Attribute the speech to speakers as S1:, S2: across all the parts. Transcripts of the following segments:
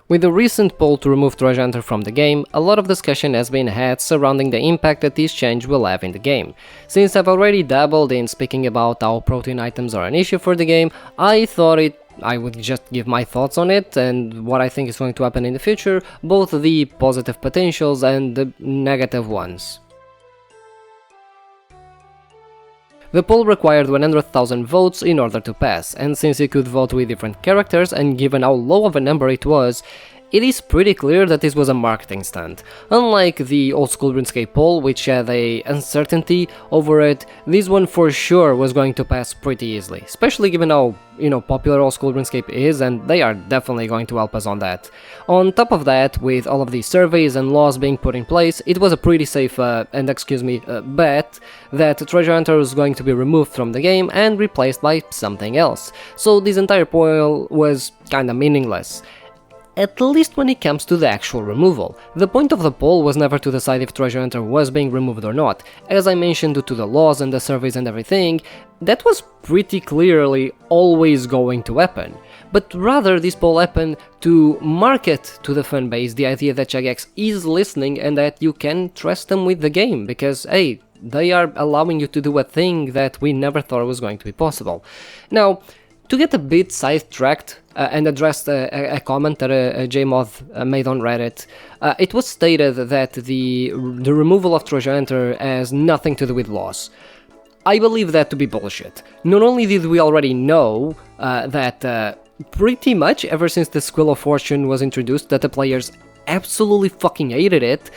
S1: With the recent poll to remove Treasure Hunter from the game, a lot of discussion has been had surrounding the impact that this change will have in the game. Since I've already dabbled in speaking about how protein items are an issue for the game, I thought I would just give my thoughts on it and what I think is going to happen in the future, both the positive potentials and the negative ones. The poll required 100,000 votes in order to pass, and since you could vote with different characters and given how low of a number it was, it is pretty clear that this was a marketing stunt. Unlike the old school RuneScape poll, which had a uncertainty over it, this one for sure was going to pass pretty easily, especially given how, popular old school RuneScape is, and they are definitely going to help us on that. On top of that, with all of these surveys and laws being put in place, it was a pretty safe bet that Treasure Hunter was going to be removed from the game and replaced by something else. So this entire poll was kinda meaningless. At least when it comes to the actual removal. The point of the poll was never to decide if Treasure Hunter was being removed or not. As I mentioned, due to the laws and the surveys and everything, that was pretty clearly always going to happen. But rather, this poll happened to market to the fanbase the idea that Jagex is listening and that you can trust them with the game, because hey, they are allowing you to do a thing that we never thought was going to be possible. Now, to get a bit sidetracked and address a comment that JMod made on Reddit, it was stated that the removal of Treasure Hunter has nothing to do with laws. I believe that to be bullshit. Not only did we already know that pretty much ever since the Squill of Fortune was introduced that the players absolutely fucking hated it,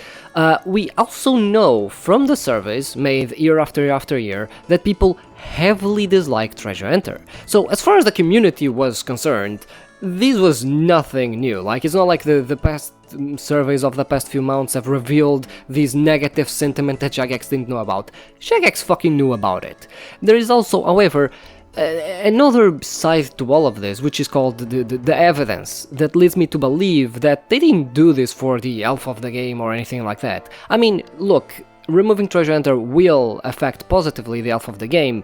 S1: we also know from the surveys made year after year that people heavily dislike Treasure Hunter. So as far as the community was concerned, this was nothing new. Like, it's not like the past surveys of the past few months have revealed this negative sentiment that Jagex didn't know about. Jagex fucking knew about it. There is also, however, another side to all of this, which is called the evidence, that leads me to believe that they didn't do this for the health of the game or anything like that. I mean, look, removing Treasure Hunter will affect positively the health of the game,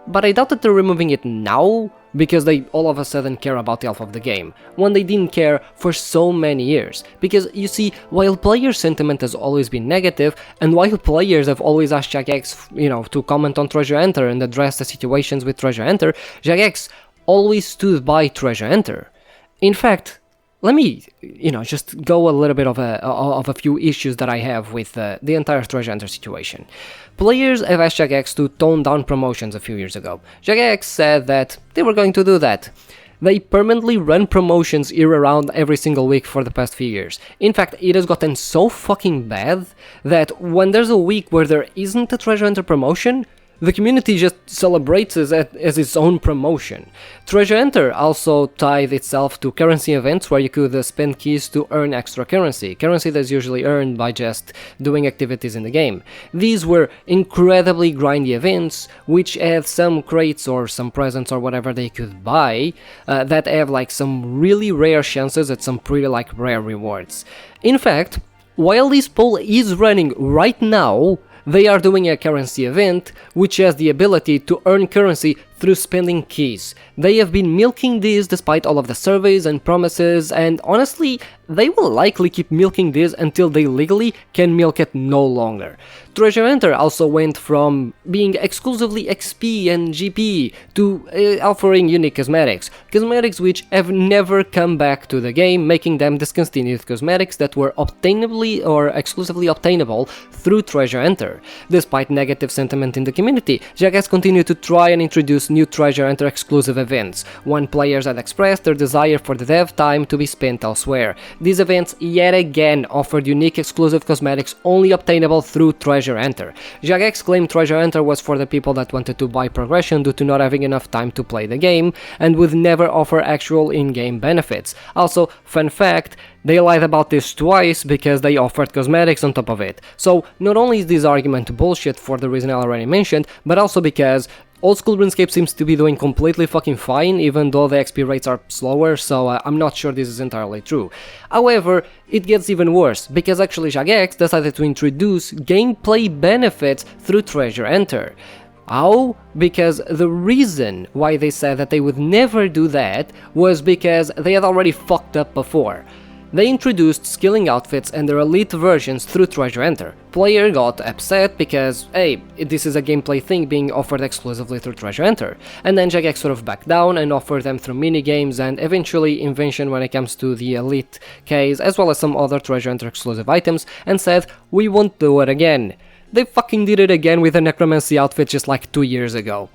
S1: but I doubt that they're removing it now because they all of a sudden care about the health of the game, when they didn't care for so many years. Because, you see, while player sentiment has always been negative, and while players have always asked Jagex, to comment on Treasure Hunter and address the situations with Treasure Hunter, Jagex always stood by Treasure Hunter. In fact, let me, just go a little bit of a few issues that I have with the entire Treasure Hunter situation. Players have asked Jagex to tone down promotions a few years ago. Jagex said that they were going to do that. They permanently run promotions year-round every single week for the past few years. In fact, it has gotten so fucking bad that when there's a week where there isn't a Treasure Hunter promotion, the community just celebrates it as its own promotion. Treasure Hunter also tied itself to currency events where you could spend keys to earn extra currency that's usually earned by just doing activities in the game. These were incredibly grindy events, which had some crates or some presents or whatever they could buy, that have like some really rare chances at some pretty rare rewards. In fact, while this poll is running right now, they are doing a currency event which has the ability to earn currency through spending keys. They have been milking this despite all of the surveys and promises, and honestly, they will likely keep milking this until they legally can milk it no longer. Treasure Hunter also went from being exclusively XP and GP to offering unique cosmetics which have never come back to the game, making them discontinued cosmetics that were obtainably or exclusively obtainable through Treasure Hunter. Despite negative sentiment in the community, Jagex continued to try and introduce new Treasure Hunter exclusive events, when players had expressed their desire for the dev time to be spent elsewhere. These events yet again offered unique exclusive cosmetics only obtainable through Treasure Hunter. Jagex claimed Treasure Hunter was for the people that wanted to buy progression due to not having enough time to play the game, and would never offer actual in-game benefits. Also, fun fact, they lied about this twice because they offered cosmetics on top of it. So not only is this argument bullshit for the reason I already mentioned, but also because Old School RuneScape seems to be doing completely fucking fine, even though the XP rates are slower, so I'm not sure this is entirely true. However, it gets even worse, because actually Jagex decided to introduce gameplay benefits through Treasure Hunter. How? Because the reason why they said that they would never do that was because they had already fucked up before. They introduced skilling outfits and their elite versions through Treasure Enter. Player got upset because, hey, this is a gameplay thing being offered exclusively through Treasure Enter. And then Jagex sort of backed down and offered them through minigames and eventually Invention when it comes to the elite case, as well as some other Treasure Enter exclusive items, and said, we won't do it again. They fucking did it again with a Necromancy outfit just like 2 years ago.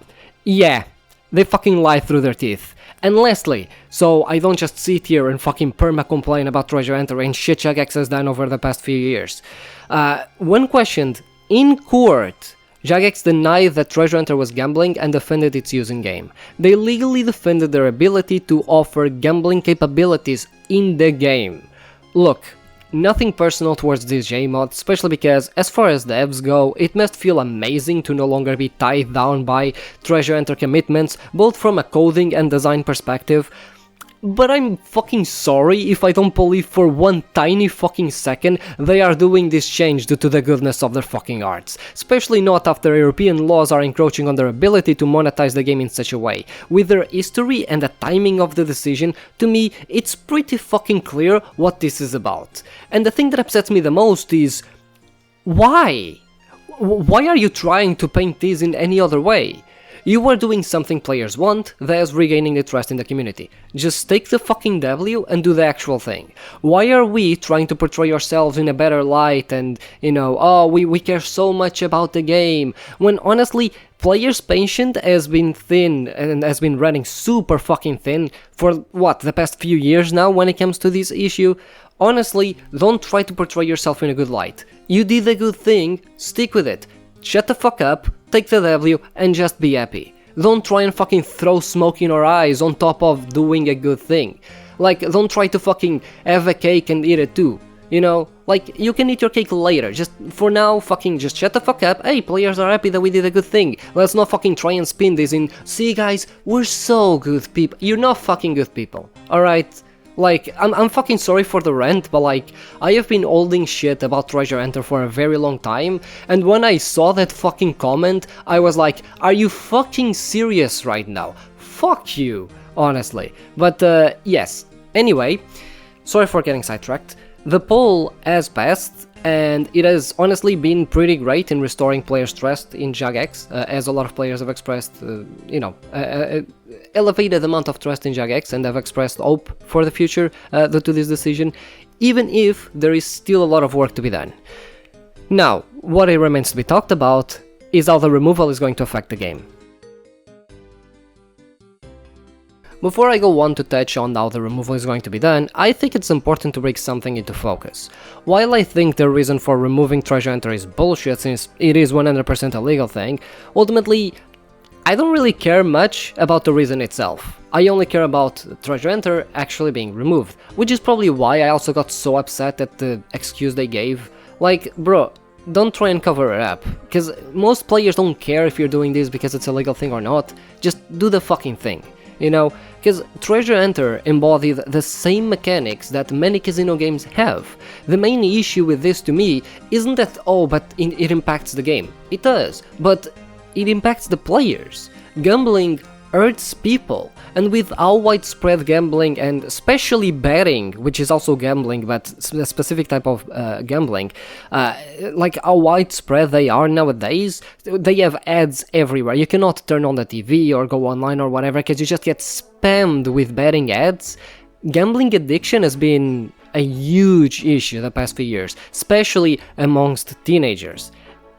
S1: Yeah, they fucking lie through their teeth. And lastly, so I don't just sit here and fucking perma-complain about Treasure Enter and shit Jagex has done over the past few years. When questioned in court, Jagex denied that Treasure Enter was gambling and defended its use in-game. They legally defended their ability to offer gambling capabilities in the game. Look, nothing personal towards this JMod, especially because, as far as devs go, it must feel amazing to no longer be tied down by Treasure Enter commitments, both from a coding and design perspective. But I'm fucking sorry if I don't believe for one tiny fucking second they are doing this change due to the goodness of their fucking arts. Especially not after European laws are encroaching on their ability to monetize the game in such a way. With their history and the timing of the decision, to me, it's pretty fucking clear what this is about. And the thing that upsets me the most is, why? Why are you trying to paint this in any other way? You are doing something players want, thus regaining the trust in the community. Just take the fucking W and do the actual thing. Why are we trying to portray ourselves in a better light and, you know, oh, we care so much about the game, when honestly, players' patience has been thin and has been running super fucking thin for, what, the past few years now when it comes to this issue? Honestly, don't try to portray yourself in a good light. You did a good thing, stick with it. Shut the fuck up, take the W, and just be happy. Don't try and fucking throw smoke in our eyes on top of doing a good thing. Like, don't try to fucking have a cake and eat it too. You know, like, you can eat your cake later, just for now, fucking just shut the fuck up. Hey, players are happy that we did a good thing. Let's not fucking try and spin this in, see guys, we're so good people. You're not fucking good people, alright? Like, I'm fucking sorry for the rant, but like, I have been holding shit about Treasure Enter for a very long time, and when I saw that fucking comment, I was like, are you fucking serious right now? Fuck you, honestly. But yes, anyway, sorry for getting sidetracked. The poll has passed, and it has honestly been pretty great in restoring players' trust in Jagex, as a lot of players have expressed, elevated amount of trust in Jagex and have expressed hope for the future due to this decision, even if there is still a lot of work to be done. Now, what it remains to be talked about is how the removal is going to affect the game. Before I go on to touch on how the removal is going to be done, I think it's important to bring something into focus. While I think the reason for removing Treasure Enter is bullshit since it is 100% a legal thing, ultimately, I don't really care much about the reason itself. I only care about Treasure Enter actually being removed, which is probably why I also got so upset at the excuse they gave. Like, bro, don't try and cover it up, because most players don't care if you're doing this because it's a legal thing or not, just do the fucking thing. You know, because Treasure Enter embodied the same mechanics that many casino games have. The main issue with this to me isn't that, oh, but it impacts the game. It does, but it impacts the players. Gambling hurts people, and with how widespread gambling and especially betting, which is also gambling but a specific type of gambling, like how widespread they are nowadays, they have ads everywhere. You cannot turn on the TV or go online or whatever because you just get spammed with betting ads. Gambling addiction has been a huge issue the past few years, especially amongst teenagers.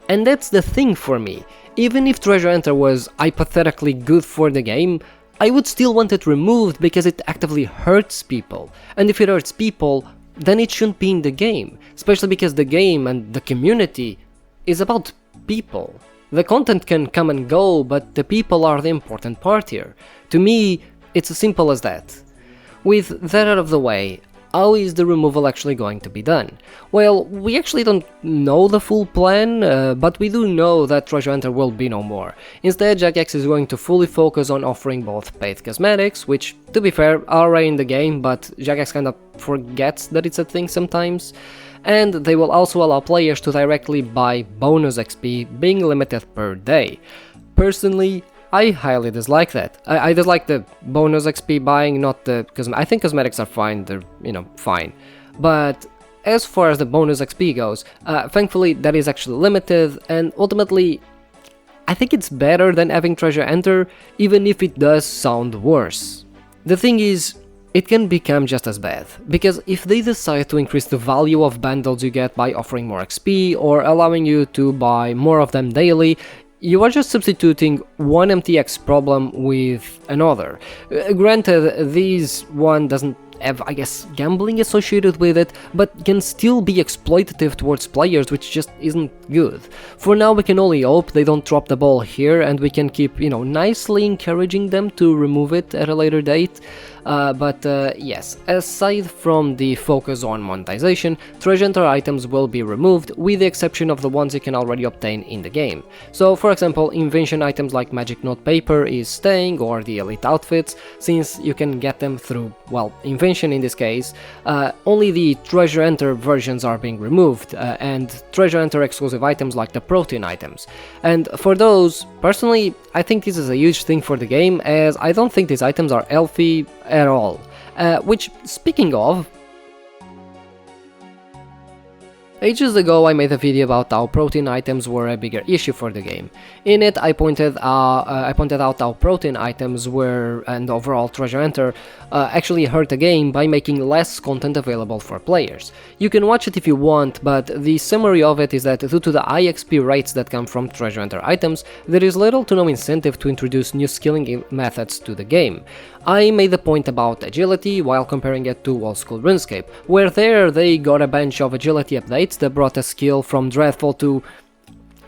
S1: And that's the thing for me. Even if Treasure Enter was hypothetically good for the game, I would still want it removed because it actively hurts people. And if it hurts people, then it shouldn't be in the game, especially because the game and the community is about people. The content can come and go, but the people are the important part here. To me, it's as simple as that. With that out of the way, how is the removal actually going to be done? Well, we actually don't know the full plan, but we do know that Treasure Enter will be no more. Instead, Jagex is going to fully focus on offering both paid cosmetics, which, to be fair, are already in the game, but Jagex kinda forgets that it's a thing sometimes, and they will also allow players to directly buy bonus XP, being limited per day. Personally, I highly dislike that. I dislike the bonus XP buying, not the... I think cosmetics are fine, they're, fine. But as far as the bonus XP goes, thankfully that is actually limited, and ultimately I think it's better than having Treasure Enter, even if it does sound worse. The thing is, it can become just as bad, because if they decide to increase the value of bundles you get by offering more XP or allowing you to buy more of them daily, you are just substituting one MTX problem with another. Granted, this one doesn't have, I guess, gambling associated with it, but can still be exploitative towards players, which just isn't good. For now, we can only hope they don't drop the ball here, and we can keep, nicely encouraging them to remove it at a later date. Yes, aside from the focus on monetization, Treasure Hunter items will be removed, with the exception of the ones you can already obtain in the game. So, for example, invention items like Magic Note Paper is staying, or the Elite outfits, since you can get them through, well, invention in this case. Only the Treasure Hunter versions are being removed, and Treasure Hunter exclusive items like the protein items. And for those, personally, I think this is a huge thing for the game, as I don't think these items are healthy at all. Which, speaking of, ages ago I made a video about how protein items were a bigger issue for the game. In it I pointed out how protein items were, and overall Treasure Hunter, actually hurt the game by making less content available for players. You can watch it if you want, but the summary of it is that due to the high XP rates that come from Treasure Hunter items, there is little to no incentive to introduce new skilling methods to the game. I made the point about agility while comparing it to old school RuneScape, where there they got a bunch of agility updates that brought a skill from Dreadful to,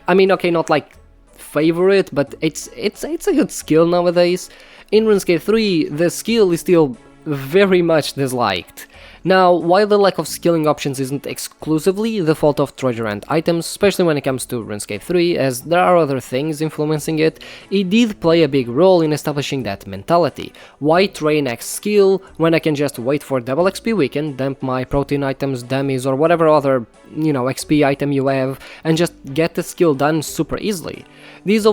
S1: I mean, okay, not like favorite, but it's a good skill nowadays. In RuneScape 3, the skill is still very much disliked. Now, while the lack of skilling options isn't exclusively the fault of Treasure Hunt items, especially when it comes to RuneScape 3, as there are other things influencing it, it did play a big role in establishing that mentality. Why train X skill when I can just wait for double XP weekend, dump my protein items, dummies, or whatever other, XP item you have, and just get the skill done super easily? This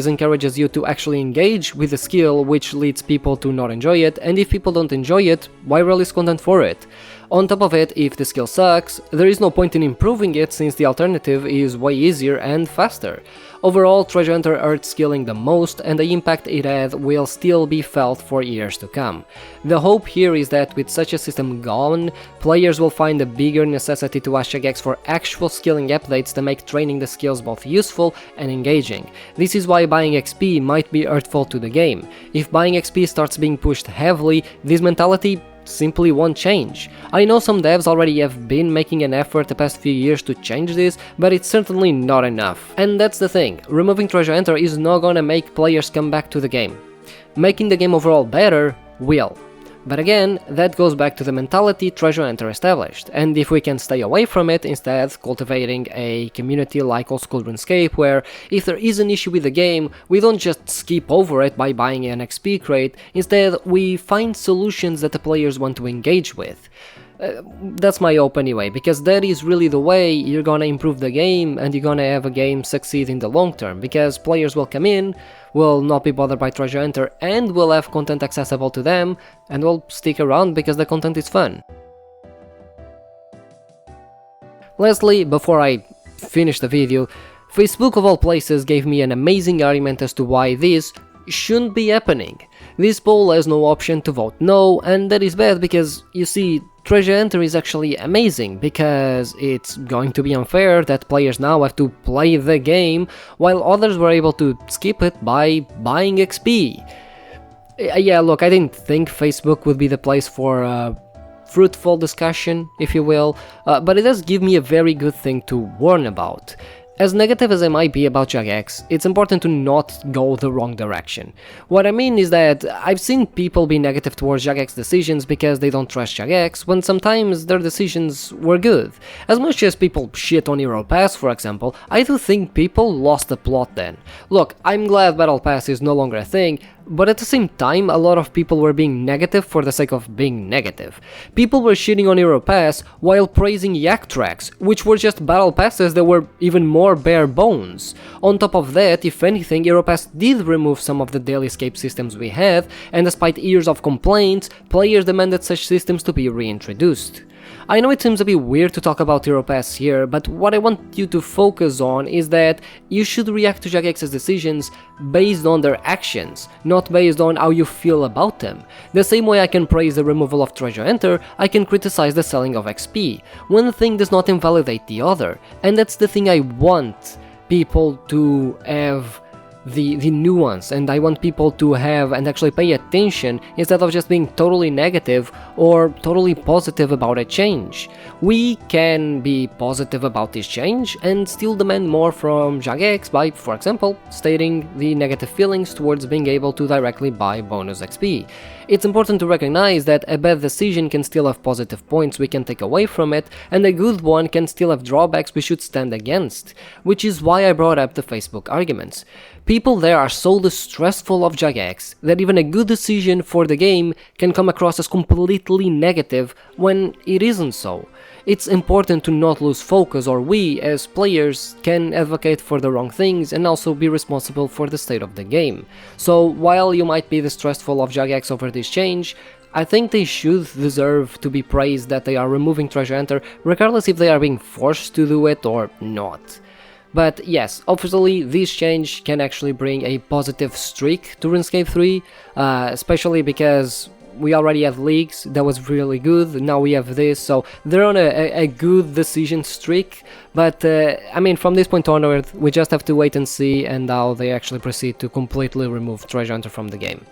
S1: encourages you to actually engage with the skill, which leads people to not enjoy it, and if people don't enjoy it, why release content for it? On top of it, if the skill sucks, there is no point in improving it since the alternative is way easier and faster. Overall, Treasure Hunter hurt skilling the most, and the impact it had will still be felt for years to come. The hope here is that with such a system gone, players will find a bigger necessity to ask Jagex for actual skilling updates to make training the skills both useful and engaging. This is why buying XP might be hurtful to the game. If buying XP starts being pushed heavily, this mentality simply won't change. I know some devs already have been making an effort the past few years to change this, but it's certainly not enough. And that's the thing, removing Treasure Hunter is not gonna make players come back to the game. Making the game overall better will. But again, that goes back to the mentality Treasure Hunter established, and if we can stay away from it, instead cultivating a community like old school RuneScape, where if there is an issue with the game, we don't just skip over it by buying an XP crate, instead we find solutions that the players want to engage with. That's my hope anyway, because that is really the way you're gonna improve the game and you're gonna have a game succeed in the long term, because players will come in, will not be bothered by Treasure Hunter, and will have content accessible to them, and will stick around because the content is fun. Lastly, before I finish the video, Facebook of all places gave me an amazing argument as to why this shouldn't be happening. This poll has no option to vote no, and that is bad because, you see, Treasure Hunter is actually amazing, because it's going to be unfair that players now have to play the game, while others were able to skip it by buying XP. Yeah, look, I didn't think Facebook would be the place for a fruitful discussion, if you will, but it does give me a very good thing to warn about. As negative as I might be about Jagex, it's important to not go the wrong direction. What I mean is that I've seen people be negative towards Jagex decisions because they don't trust Jagex, when sometimes their decisions were good. As much as people shit on Hero Pass, for example, I do think people lost the plot then. Look, I'm glad Battle Pass is no longer a thing, but at the same time, a lot of people were being negative for the sake of being negative. People were shitting on Hero Pass while praising Yak Tracks, which were just battle passes that were even more bare bones. On top of that, if anything, Hero Pass did remove some of the daily escape systems we had, and despite years of complaints, players demanded such systems to be reintroduced. I know it seems a bit weird to talk about Hero Pass here, but what I want you to focus on is that you should react to Jagex's decisions based on their actions, not based on how you feel about them. The same way I can praise the removal of Treasure Hunter, I can criticize the selling of XP. One thing does not invalidate the other, and that's the thing I want people to have the nuance, and I want people to have and actually pay attention instead of just being totally negative or totally positive about a change. We can be positive about this change and still demand more from Jagex by, for example, stating the negative feelings towards being able to directly buy bonus XP. It's important to recognize that a bad decision can still have positive points we can take away from it, and a good one can still have drawbacks we should stand against, which is why I brought up the Facebook arguments. People there are so distrustful of Jagex that even a good decision for the game can come across as completely negative when it isn't so. It's important to not lose focus, or we, as players, can advocate for the wrong things and also be responsible for the state of the game. So while you might be distrustful of Jagex over this change, I think they should deserve to be praised that they are removing Treasure Hunter, regardless if they are being forced to do it or not. But yes, obviously this change can actually bring a positive streak to RuneScape 3, especially because we already have leagues that was really good, now we have this, so they're on a good decision streak, but I mean, from this point onward, we just have to wait and see and how they actually proceed to completely remove Treasure Hunter from the game.